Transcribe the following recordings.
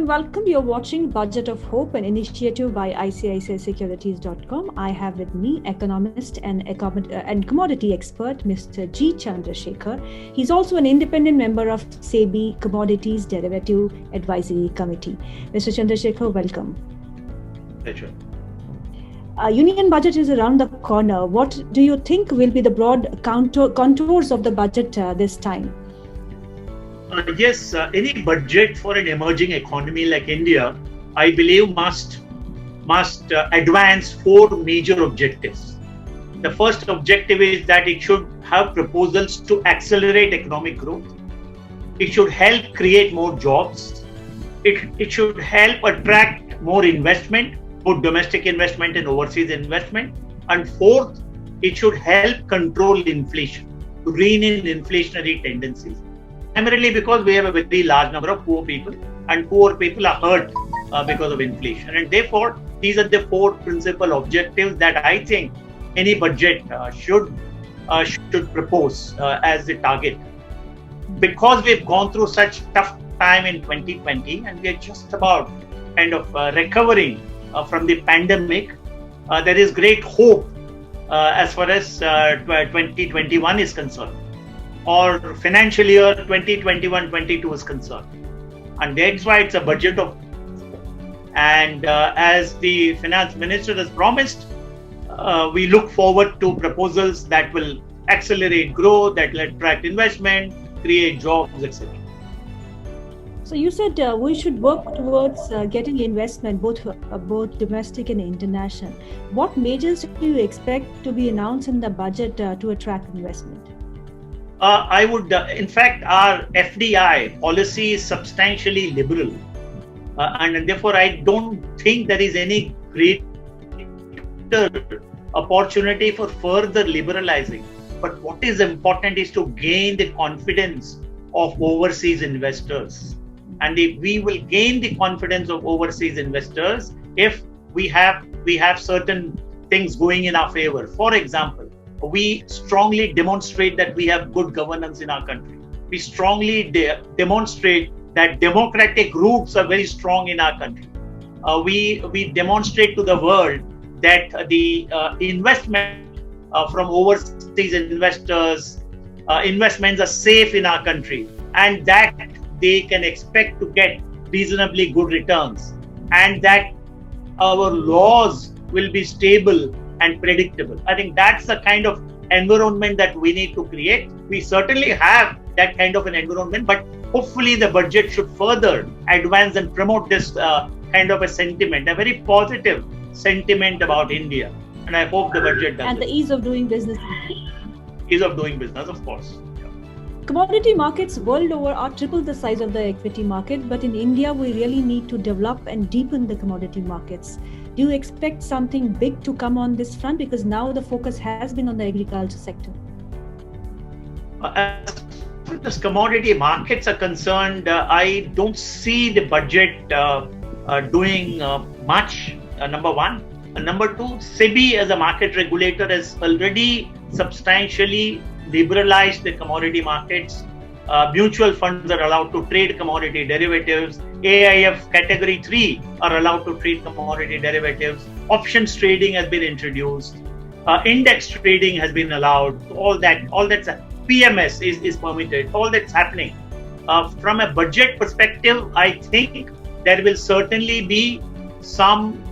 welcome. You're watching Budget of Hope, an initiative by ICICISecurities.com. I have with me economist and commodity expert, Mr. G. Chandrashekhar. He's also an independent member of SEBI Commodities Derivative Advisory Committee. Mr. Chandrashekhar, welcome. Pleasure. Union budget is around the corner. What do you think will be the broad contours of the budget this time? Yes, any budget for an emerging economy like India, I believe must advance four major objectives. The first objective is that it should have proposals to accelerate economic growth. It should help create more jobs. It should help attract more investment, both domestic investment and overseas investment. And fourth, it should help control inflation, to rein in inflationary tendencies. Primarily because we have a very large number of poor people, and poor people are hurt because of inflation. And therefore, these are the four principal objectives that I think any budget should propose as the target. Because we've gone through such tough time in 2020 and we are just about kind of recovering from the pandemic, there is great hope as far as 2021 is concerned, or financial year 2021-22 is concerned. And that's why it's a budget of, and as the finance minister has promised, we look forward to proposals that will accelerate growth, that will attract investment, create jobs, etc. So you said we should work towards getting investment, both domestic and international. What measures do you expect to be announced in the budget to attract investment? I would, in fact, our FDI policy is substantially liberal, and therefore I don't think there is any greater opportunity for further liberalizing. But what is important is to gain the confidence of overseas investors. And if we will gain the confidence of overseas investors if we have certain things going in our favor. For example, we strongly demonstrate that we have good governance in our country. We strongly demonstrate that democratic roots are very strong in our country. We demonstrate to the world that the investment from overseas investors, investments are safe in our country, and that they can expect to get reasonably good returns, and that our laws will be stable and predictable. I think that's the kind of environment that we need to create. We certainly have that kind of an environment, but hopefully the budget should further advance and promote this kind of a sentiment, a very positive sentiment about India. And I hope the budget does. And the ease of doing business. Ease of doing business, of course. Commodity markets world over are triple the size of the equity market, but in India, we really need to develop and deepen the commodity markets. Do you expect something big to come on this front? Because now the focus has been on the agriculture sector. As far as commodity markets are concerned, I don't see the budget doing much, number one. Number two, SEBI as a market regulator has already substantially liberalized the commodity markets. Mutual funds are allowed to trade commodity derivatives. AIF category 3 are allowed to trade commodity derivatives. Options trading has been introduced. Index trading has been allowed. All that's PMS is permitted. All that's happening. From a budget perspective, I think there will certainly be some,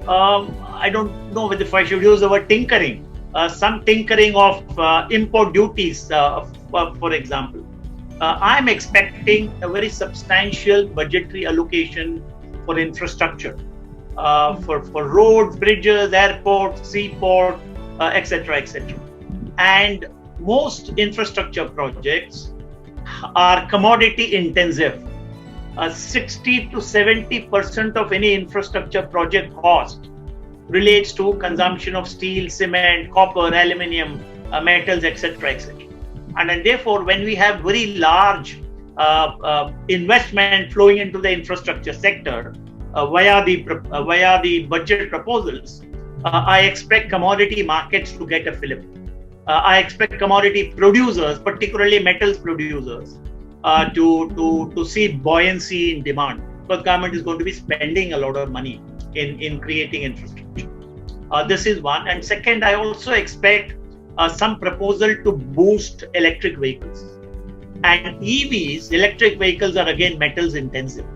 I don't know if I should use the word tinkering, some tinkering of import duties, for example. I'm expecting a very substantial budgetary allocation for infrastructure, for roads, bridges, airports, seaport, etc., etc. And most infrastructure projects are commodity intensive. 60 to 70% of any infrastructure project cost relates to consumption of steel, cement, copper, aluminium, metals, etc., etc. And therefore, when we have very large investment flowing into the infrastructure sector via the budget proposals, I expect commodity markets to get a fillip. I expect commodity producers, particularly metals producers, to see buoyancy in demand. because government is going to be spending a lot of money in creating infrastructure. This is one. And second, I also expect some proposal to boost electric vehicles. And EVs, electric vehicles, are again metals intensive.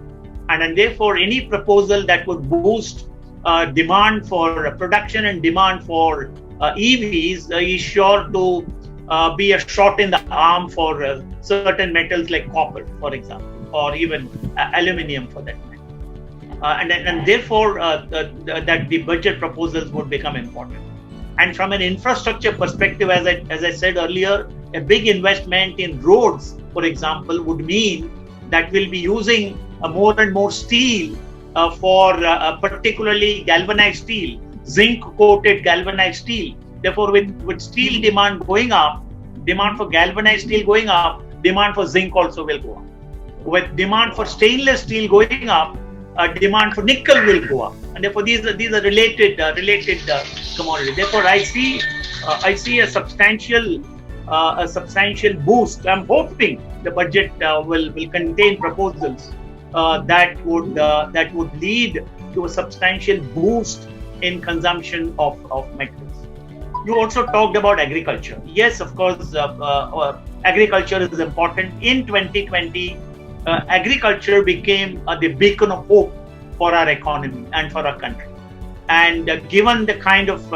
And therefore, any proposal that would boost demand for production and demand for EVs is sure to be a shot in the arm for certain metals like copper, for example, or even aluminium for that matter. And therefore, that the budget proposals would become important. And from an infrastructure perspective, as I said earlier, a big investment in roads, for example, would mean that we'll be using more and more steel for particularly galvanized steel, zinc-coated galvanized steel. Therefore, with steel demand going up, demand for galvanized steel going up, demand for zinc also will go up. With demand for stainless steel going up, demand for nickel will go up. And therefore, these are related commodities. Therefore, I see a substantial boost. I'm hoping the budget will contain proposals that would lead to a substantial boost in consumption of metals. You also talked about agriculture. Yes, of course, agriculture is important. In 2020, agriculture became the beacon of hope for our economy and for our country. And given the kind of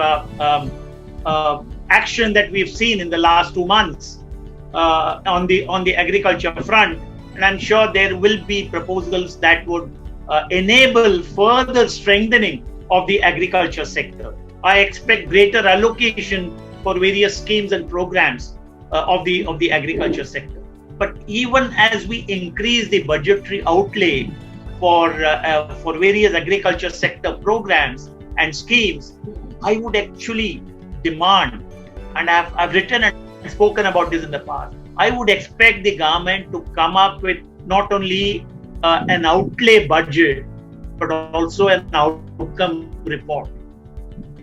action that we've seen in the last 2 months on the agriculture front, and I'm sure there will be proposals that would enable further strengthening of the agriculture sector. I expect greater allocation for various schemes and programs of the agriculture sector. But even as we increase the budgetary outlay for various agriculture sector programs and schemes, I would actually demand, and I've written and spoken about this in the past, I would expect the government to come up with not only an outlay budget, but also an outcome report.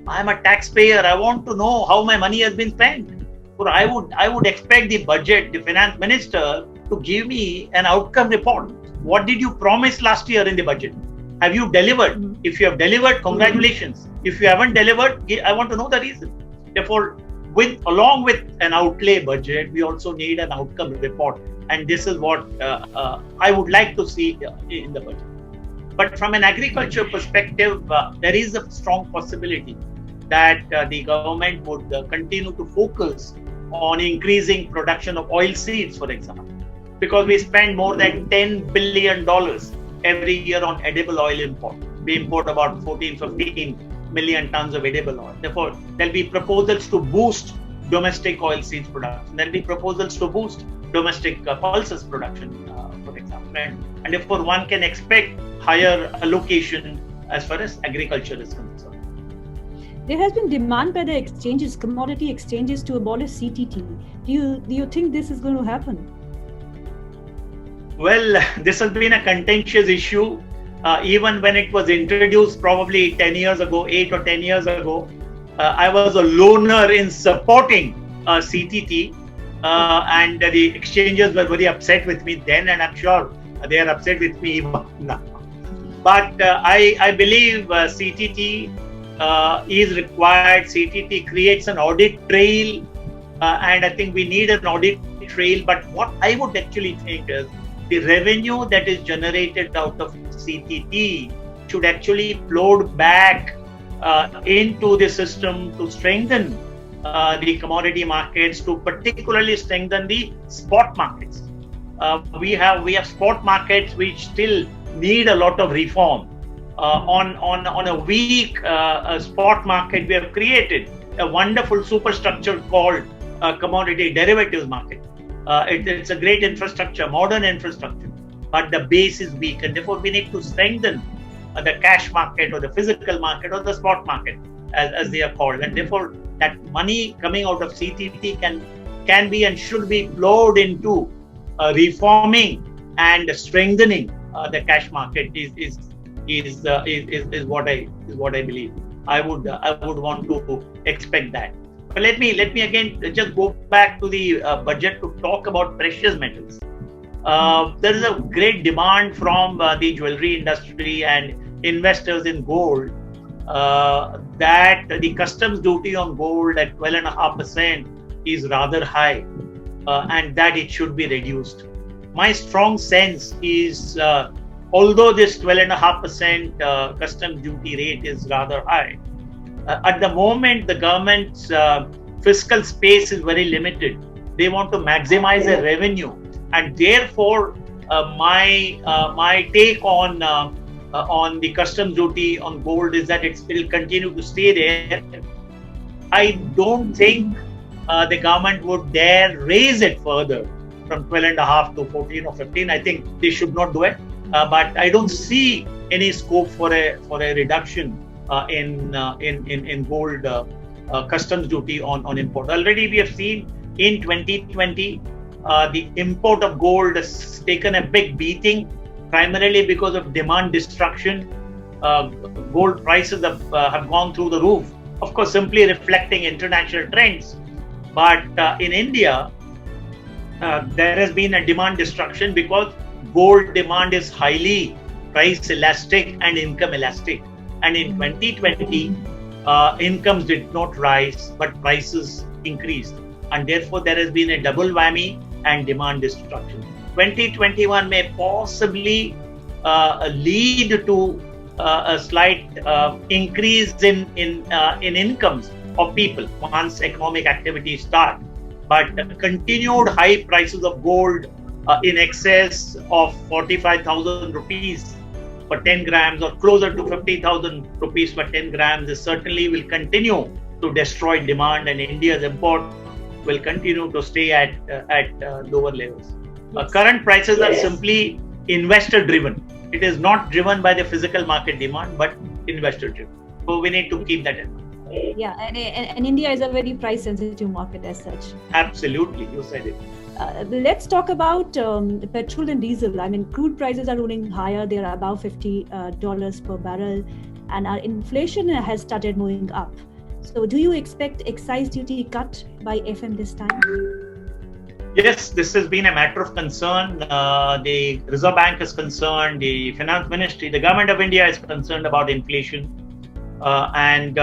I'm a taxpayer. I want to know how my money has been spent. So I would expect the finance minister, to give me an outcome report. What did you promise last year in the budget? Have you delivered? Mm-hmm. If you have delivered, congratulations. Mm-hmm. If you haven't delivered, I want to know the reason. Therefore, along with an outlay budget, we also need an outcome report. And this is what I would like to see in the budget. But from an agriculture perspective, there is a strong possibility that the government would continue to focus on increasing production of oil seeds, for example, because we spend more than $10 billion every year on edible oil import. We import about 15 million tons of edible oil. Therefore, there'll be proposals to boost domestic oil seeds production. There'll be proposals to boost domestic pulses production, for example. And therefore, one can expect higher allocation as far as agriculture is concerned. There has been demand by the exchanges, commodity exchanges, to abolish CTT. Do you think this is going to happen? Well, this has been a contentious issue. Even when it was introduced probably 8 or 10 years ago, I was a loner in supporting CTT, and the exchanges were very upset with me then, and I'm sure they are upset with me even now. But I believe CTT is required. CTT creates an audit trail, and I think we need an audit trail. But what I would actually think is the revenue that is generated out of CTT should actually flow back into the system to strengthen the commodity markets, to particularly strengthen the spot markets. We have spot markets which still need a lot of reform. On a weak spot market, we have created a wonderful superstructure called commodity derivatives market. It's a great infrastructure, modern infrastructure, but the base is weak, and therefore we need to strengthen the cash market or the physical market or the spot market, as they are called. And therefore, that money coming out of CTT can be and should be flowed into reforming and strengthening the cash market. Is what I believe. I would want to expect that. But let me again just go back to the budget to talk about precious metals. there is a great demand from the jewelry industry and investors in gold that the customs duty on gold at 12.5% is rather high, and that it should be reduced. My strong sense is, although this 12.5% customs duty rate is rather high, at the moment the government's fiscal space is very limited. They want to maximize their revenue, and therefore my take on the customs duty on gold is that it will continue to stay there. I don't think the government would dare raise it further from 12.5 to 14 or 15. I think they should not do it, but I don't see any scope for a reduction in gold customs duty on import. Already we have seen in 2020 the import of gold has taken a big beating, primarily because of demand destruction. Gold prices have gone through the roof, of course simply reflecting international trends. But in India, there has been a demand destruction because gold demand is highly price elastic and income elastic. And in 2020, incomes did not rise, but prices increased. And therefore, there has been a double whammy and demand destruction. 2021 may possibly lead to a slight increase in incomes of people once economic activities start. But continued high prices of gold in excess of 45,000 rupees for 10 grams or closer to 50,000 rupees for 10 grams is certainly will continue to destroy demand, and India's import will continue to stay at lower levels. Yes. Current prices are simply investor driven. It is not driven by the physical market demand, but investor driven. So we need to keep that in mind. Yeah, and India is a very price sensitive market as such. Absolutely, you said it. Let's talk about petrol and diesel. I mean, crude prices are running higher. They are above $50 per barrel, and our inflation has started moving up. So do you expect excise duty cut by FM this time? Yes, this has been a matter of concern. The Reserve Bank is concerned, the Finance Ministry, the Government of India is concerned about inflation. And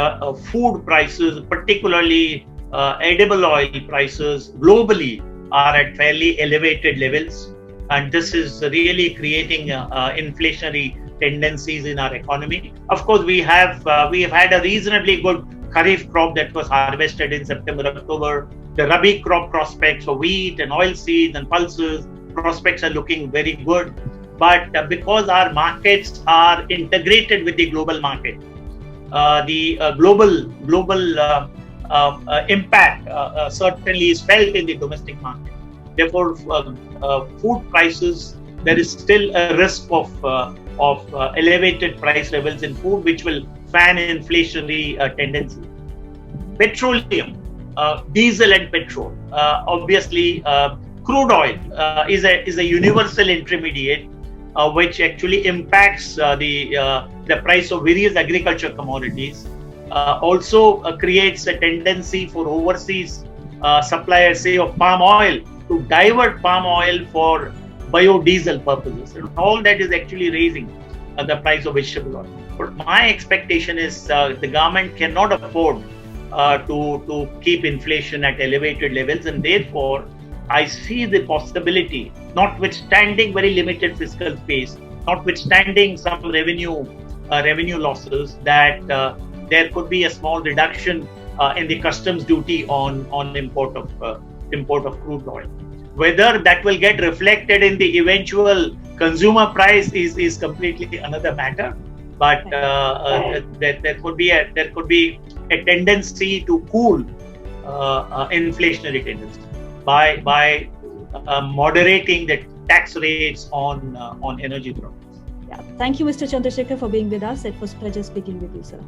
food prices, particularly edible oil prices globally, are at fairly elevated levels, and this is really creating inflationary tendencies in our economy. Of course, we have had a reasonably good Kharif crop that was harvested in September, October. The Rabi crop prospects for wheat and oilseeds and pulses prospects are looking very good, but because our markets are integrated with the global market, the global impact certainly is felt in the domestic market. Therefore, food prices, there is still a risk of elevated price levels in food, which will fan inflationary tendency. Petroleum, diesel and petrol. Obviously, crude oil is a universal intermediate, which actually impacts the price of various agriculture commodities. Also creates a tendency for overseas suppliers, say of palm oil, to divert palm oil for biodiesel purposes. And all that is actually raising the price of vegetable oil. But my expectation is the government cannot afford to keep inflation at elevated levels, and therefore I see the possibility, notwithstanding very limited fiscal space, notwithstanding some revenue losses, that there could be a small reduction in the customs duty on import of crude oil. Whether that will get reflected in the eventual consumer price is completely another matter. But there could be a tendency to cool inflationary tendency by moderating the tax rates on energy products. Yeah. Thank you, Mr. Chandrashekhar, for being with us. It was a pleasure speaking with you, sir.